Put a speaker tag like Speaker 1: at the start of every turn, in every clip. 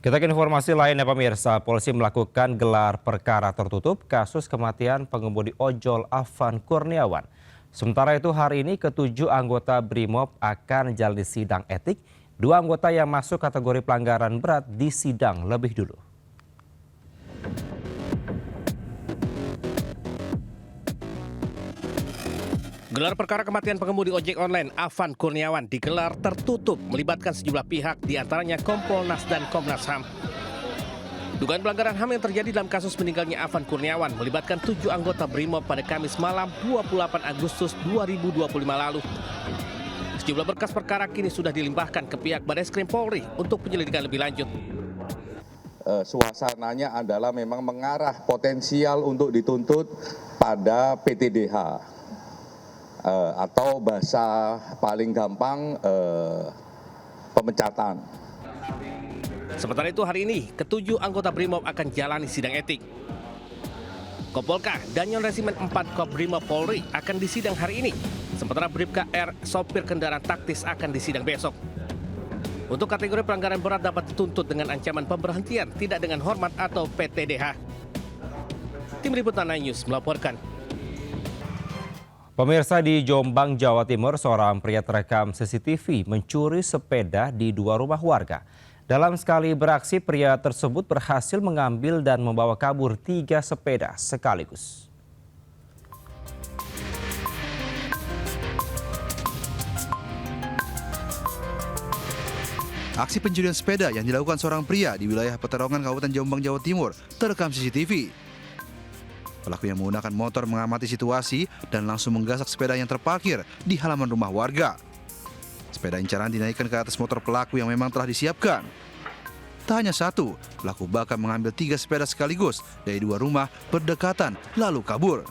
Speaker 1: Kita ke informasi lainnya pemirsa, polisi melakukan gelar perkara tertutup kasus kematian pengemudi ojol Afan Kurniawan. Sementara itu hari ini ketujuh anggota BRIMOB akan jalani sidang etik. Dua anggota yang masuk kategori pelanggaran berat disidang lebih dulu.
Speaker 2: Gelar perkara kematian pengemudi ojek online Afan Kurniawan digelar tertutup melibatkan sejumlah pihak diantaranya Kompolnas dan Komnas HAM. Dugaan pelanggaran HAM yang terjadi dalam kasus meninggalnya Afan Kurniawan melibatkan 7 anggota BRIMOB pada Kamis malam 28 Agustus 2025 lalu. Sejumlah berkas perkara kini sudah dilimpahkan ke pihak Bareskrim Polri untuk penyelidikan lebih lanjut.
Speaker 3: Suasananya adalah memang mengarah potensial untuk dituntut pada PTDH. Atau bahasa paling gampang pemecatan.
Speaker 2: Sementara itu hari ini, ketujuh anggota BRIMOB akan jalani sidang etik. Kompolka Danyon Resimen 4 Kobrimob Polri akan disidang hari ini. Sementara Bribka R, sopir kendaraan taktis akan disidang besok. Untuk kategori pelanggaran berat dapat dituntut dengan ancaman pemberhentian tidak dengan hormat atau PTDH. Tim Liputan News melaporkan.
Speaker 1: Pemirsa, di Jombang, Jawa Timur, seorang pria terekam CCTV mencuri sepeda di 2 rumah warga. Dalam sekali beraksi, pria tersebut berhasil mengambil dan membawa kabur 3 sepeda sekaligus.
Speaker 4: Aksi pencurian sepeda yang dilakukan seorang pria di wilayah Peterongan, Kabupaten Jombang, Jawa Timur terekam CCTV. Pelaku yang menggunakan motor mengamati situasi dan langsung menggasak sepeda yang terparkir di halaman rumah warga. Sepeda incaran dinaikkan ke atas motor pelaku yang memang telah disiapkan. Tak hanya satu, pelaku bahkan mengambil 3 sepeda sekaligus dari 2 rumah berdekatan lalu kabur.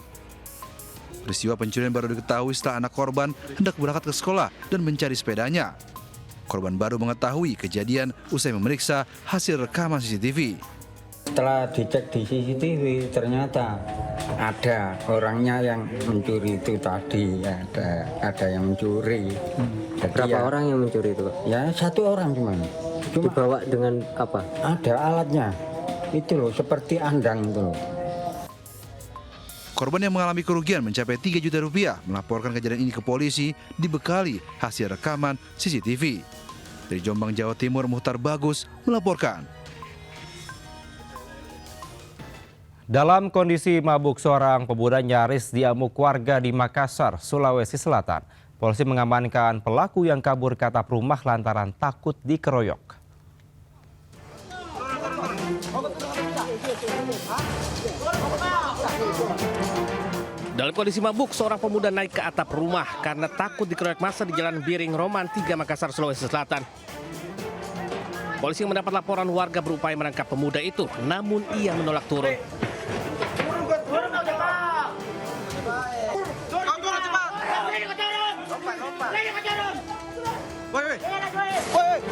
Speaker 4: Peristiwa pencurian baru diketahui setelah anak korban hendak berangkat ke sekolah dan mencari sepedanya. Korban baru mengetahui kejadian usai memeriksa hasil rekaman CCTV.
Speaker 5: Setelah dicek di CCTV ternyata ada orangnya yang mencuri itu tadi, ada yang mencuri.
Speaker 6: Berapa orang yang mencuri itu, Pak?
Speaker 5: Ya 1 orang cuma
Speaker 6: Dibawa dengan apa?
Speaker 5: Ada alatnya, itu loh seperti andang itu loh.
Speaker 4: Korban yang mengalami kerugian mencapai 3 juta rupiah melaporkan kejadian ini ke polisi dibekali hasil rekaman CCTV. Dari Jombang, Jawa Timur, Muhtar Bagus melaporkan.
Speaker 1: Dalam kondisi mabuk, seorang pemuda nyaris diamuk warga di Makassar, Sulawesi Selatan. Polisi mengamankan pelaku yang kabur ke atap rumah lantaran takut dikeroyok.
Speaker 2: Dalam kondisi mabuk, seorang pemuda naik ke atap rumah karena takut dikeroyok massa di Jalan Biring Roman 3 Makassar, Sulawesi Selatan. Polisi mendapat laporan warga berupaya menangkap pemuda itu, namun ia menolak turun.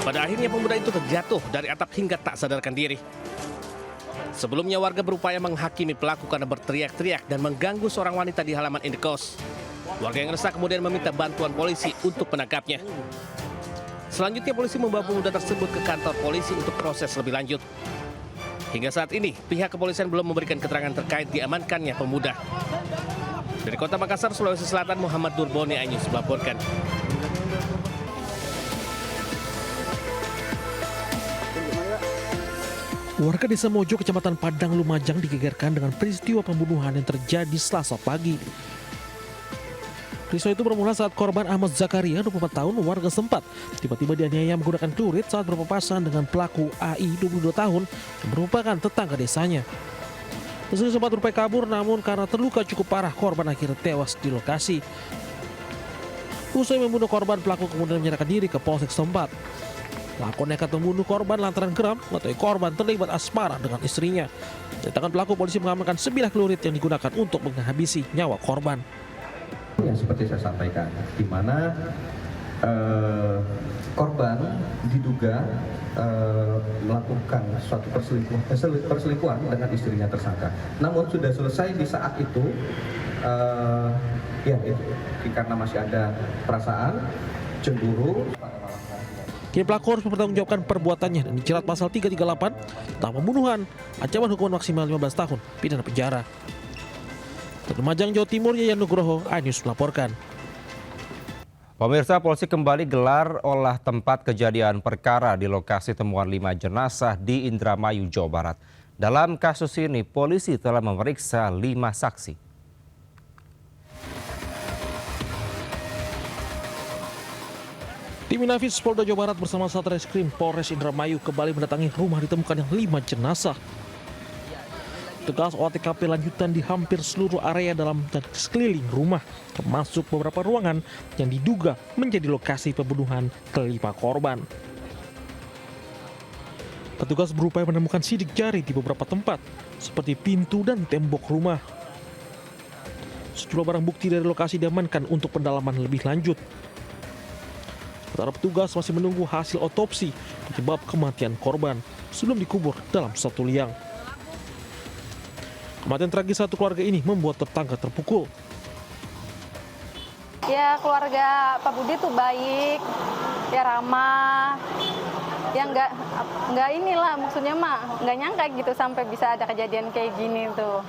Speaker 2: Pada akhirnya pemuda itu terjatuh dari atap hingga tak sadarkan diri. Sebelumnya warga berupaya menghakimi pelaku karena berteriak-teriak dan mengganggu seorang wanita di halaman indekos. Warga yang resah kemudian meminta bantuan polisi untuk menangkapnya. Selanjutnya polisi membawa pemuda tersebut ke kantor polisi untuk proses lebih lanjut. Hingga saat ini pihak kepolisian belum memberikan keterangan terkait diamankannya pemuda. Dari Kota Makassar, Sulawesi Selatan, Muhammad Durboni Anyus melaporkan.
Speaker 7: Warga Desa Mojo, Kecamatan Padang, Lumajang digegerkan dengan peristiwa pembunuhan yang terjadi Selasa pagi. Peristiwa itu bermula saat korban Ahmad Zakaria, 24 tahun, warga sempat tiba-tiba dianiaya menggunakan celurit saat berpapasan dengan pelaku AI, 22 tahun, yang merupakan tetangga desanya. Meski sempat berupaya kabur, namun karena terluka cukup parah, korban akhirnya tewas di lokasi. Usai membunuh korban, pelaku kemudian menyerahkan diri ke Polsek setempat. Pelaku nekat membunuh korban lantaran geram mengetahui korban terlibat asmara dengan istrinya. Dari tangan pelaku, polisi mengamankan 9 celurit yang digunakan untuk menghabisi nyawa korban.
Speaker 8: Yang seperti saya sampaikan, di mana korban diduga melakukan suatu perselingkuhan dengan istrinya tersangka. Namun sudah selesai di saat itu, karena masih ada perasaan cemburu.
Speaker 7: Kini pelaku harus mempertanggungjawabkan perbuatannya dan dijerat pasal 338 tentang pembunuhan, ancaman hukuman maksimal 15 tahun pidana penjara. Dari Lumajang, Jawa Timur, Yayan Nugroho, iNews melaporkan.
Speaker 1: Pemirsa, polisi kembali gelar olah tempat kejadian perkara di lokasi temuan 5 jenazah di Indramayu, Jawa Barat. Dalam kasus ini, polisi telah memeriksa 5 saksi.
Speaker 7: Tim Inafis Polda Jawa Barat bersama Satreskrim Polres Indramayu kembali mendatangi rumah ditemukan yang 5 jenazah. Tugas olah TKP lanjutan di hampir seluruh area dalam dan sekeliling rumah, termasuk beberapa ruangan yang diduga menjadi lokasi pembunuhan kelima korban. Petugas berupaya menemukan sidik jari di beberapa tempat, seperti pintu dan tembok rumah. Sejumlah barang bukti dari lokasi diamankan untuk pendalaman lebih lanjut. Sementara petugas masih menunggu hasil otopsi penyebab kematian korban sebelum dikubur dalam satu liang. Kematian tragis satu keluarga ini membuat tetangga terpukul.
Speaker 9: Ya, keluarga Pak Budi tuh baik, ya ramah, ya nggak inilah maksudnya mah nggak nyangka gitu sampai bisa ada kejadian kayak gini tuh.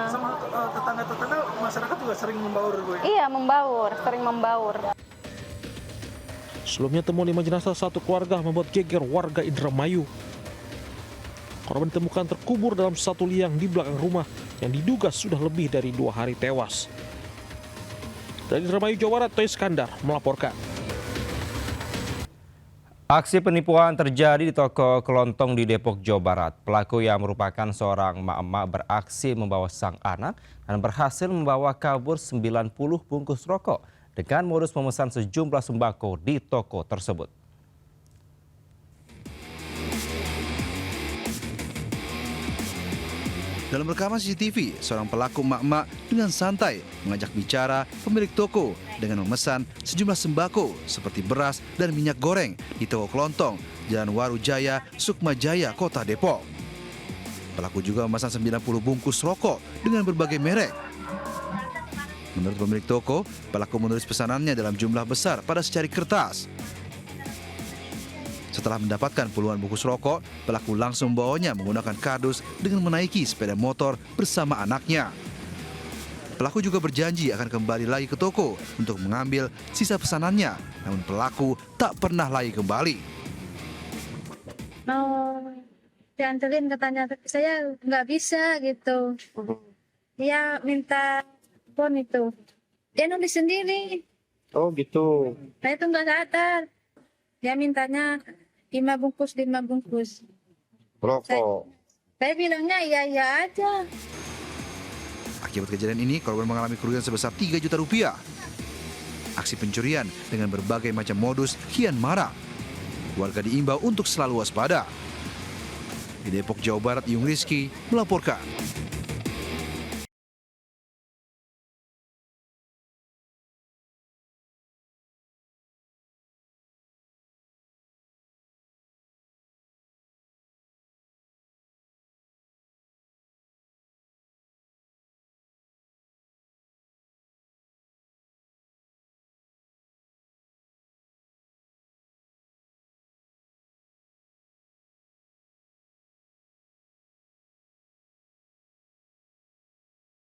Speaker 10: Sama tetangga-tetangga masyarakat juga sering membaur, Bu?
Speaker 9: Iya, membaur, sering membaur.
Speaker 7: Sebelumnya temuan 5 jenazah satu keluarga membuat geger warga Indramayu. Korban ditemukan terkubur dalam satu liang di belakang rumah yang diduga sudah lebih dari 2 hari tewas. Dari Indramayu, Jawa Barat, Toy Iskandar melaporkan.
Speaker 1: Aksi penipuan terjadi di toko kelontong di Depok, Jawa Barat. Pelaku yang merupakan seorang emak-emak beraksi membawa sang anak dan berhasil membawa kabur 90 bungkus rokok dengan modus memesan sejumlah sembako di toko tersebut.
Speaker 4: Dalam rekaman CCTV, seorang pelaku emak-emak dengan santai mengajak bicara pemilik toko dengan memesan sejumlah sembako seperti beras dan minyak goreng di toko kelontong Jalan Waru Jaya, Sukma Jaya, Kota Depok. Pelaku juga memesan 90 bungkus rokok dengan berbagai merek. Menurut pemilik toko, pelaku menulis pesanannya dalam jumlah besar pada secari kertas. Setelah mendapatkan puluhan bungkus rokok, pelaku langsung membawanya menggunakan kardus dengan menaiki sepeda motor bersama anaknya. Pelaku juga berjanji akan kembali lagi ke toko untuk mengambil sisa pesanannya, namun pelaku tak pernah lagi kembali.
Speaker 11: Mau dianterin katanya, tapi saya nggak bisa gitu. Dia minta pon itu, dia nulis sendiri.
Speaker 10: Oh gitu.
Speaker 11: Saya itu nggak sadar. Dia mintanya 5 bungkus.
Speaker 10: Rokok.
Speaker 11: Saya bilangnya iya aja.
Speaker 4: Akibat kejadian ini, korban mengalami kerugian sebesar 3 juta rupiah. Aksi pencurian dengan berbagai macam modus kian marak. Warga diimbau untuk selalu waspada. Di Depok, Jawa Barat, Yung Rizky melaporkan.